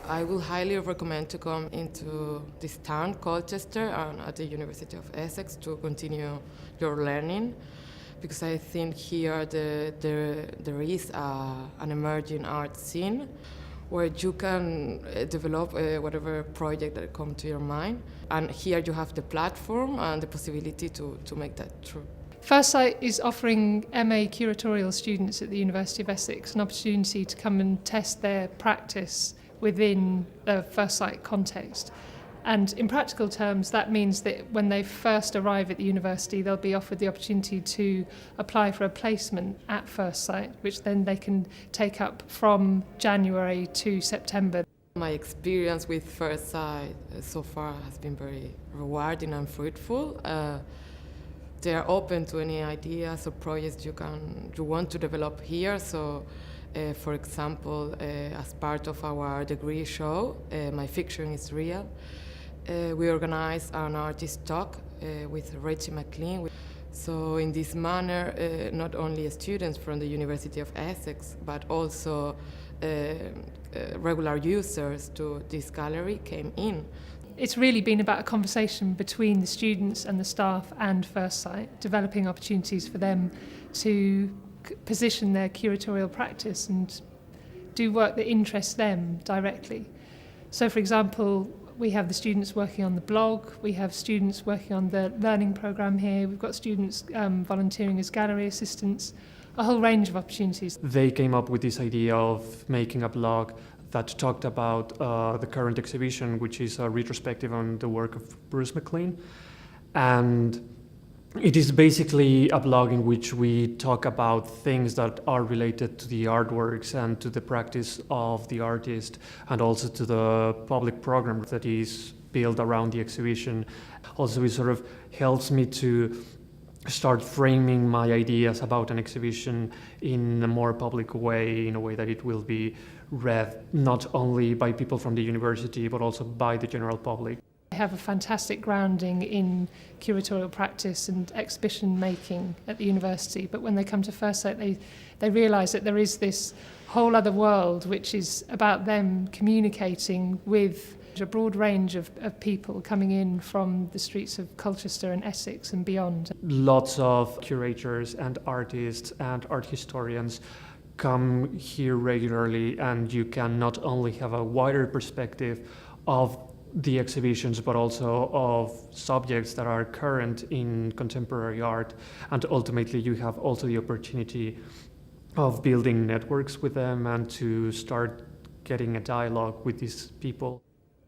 I will highly recommend to come into this town, Colchester, and at the University of Essex to continue your learning, because I think here there is an emerging art scene where you can develop whatever project that comes to your mind. And here you have the platform and the possibility to make that true. FirstSite is offering MA Curatorial students at the University of Essex an opportunity to come and test their practice within the FirstSite context. And in practical terms, that means that when they first arrive at the university, they'll be offered the opportunity to apply for a placement at FirstSite, which then they can take up from January to September. My experience with FirstSite so far has been very rewarding and fruitful. They are open to any ideas or projects you want to develop here. So, for example, as part of our degree show, My Fiction is Real, we organized an artist talk with Rachel McLean. So in this manner, not only students from the University of Essex, but also regular users to this gallery came in. It's really been about a conversation between the students and the staff and FirstSite, developing opportunities for them to position their curatorial practice and do work that interests them directly. So, for example, we have the students working on the blog, we have students working on the learning programme here, we've got students volunteering as gallery assistants, a whole range of opportunities. They came up with this idea of making a blog that talked about the current exhibition, which is a retrospective on the work of Bruce MacLean. And it is basically a blog in which we talk about things that are related to the artworks and to the practice of the artist, and also to the public program that is built around the exhibition. Also, it sort of helps me to start framing my ideas about an exhibition in a more public way, in a way that it will be read not only by people from the university, but also by the general public. They have a fantastic grounding in curatorial practice and exhibition making at the university, but when they come to FirstSite, they realise that there is this whole other world which is about them communicating with a broad range of people coming in from the streets of Colchester and Essex and beyond. Lots of curators and artists and art historians come here regularly, and you can not only have a wider perspective of the exhibitions, but also of subjects that are current in contemporary art, and ultimately you have also the opportunity of building networks with them and to start getting a dialogue with these people.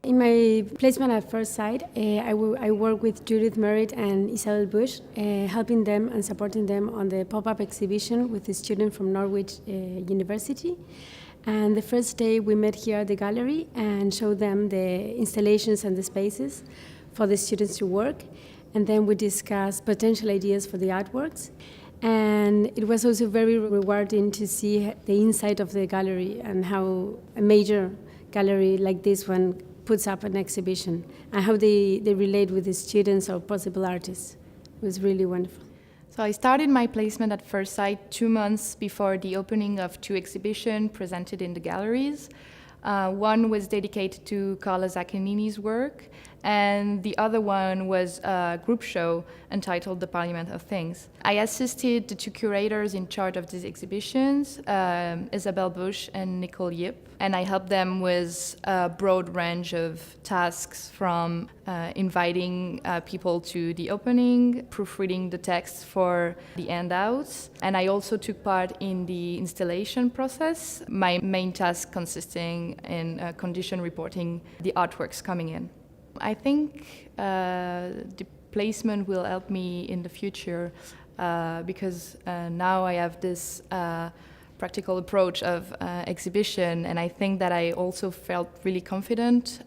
In my placement at FirstSite, I work with Judith Merritt and Isabel Bush, helping them and supporting them on the pop-up exhibition with a student from Norwich University. And the first day we met here at the gallery and showed them the installations and the spaces for the students to work. And then we discussed potential ideas for the artworks. And it was also very rewarding to see the inside of the gallery and how a major gallery like this one puts up an exhibition and how they relate with the students or possible artists. It was really wonderful. So I started my placement at FirstSite 2 months before the opening of 2 exhibitions presented in the galleries. One was dedicated to Carla Zaccanini's work, and the other one was a group show entitled The Parliament of Things. I assisted the 2 curators in charge of these exhibitions, Isabel Bush and Nicole Yip, and I helped them with a broad range of tasks, from inviting people to the opening, proofreading the text for the handouts, and I also took part in the installation process, my main task consisting in condition reporting the artworks coming in. I think the placement will help me in the future because now I have this practical approach of exhibition, and I think that I also felt really confident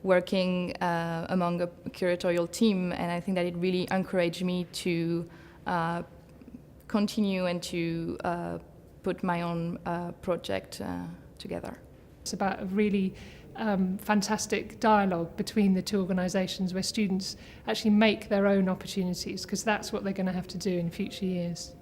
working among a curatorial team, and I think that it really encouraged me to continue and to put my own project together. It's about a really fantastic dialogue between the 2 organisations where students actually make their own opportunities, because that's what they're going to have to do in future years.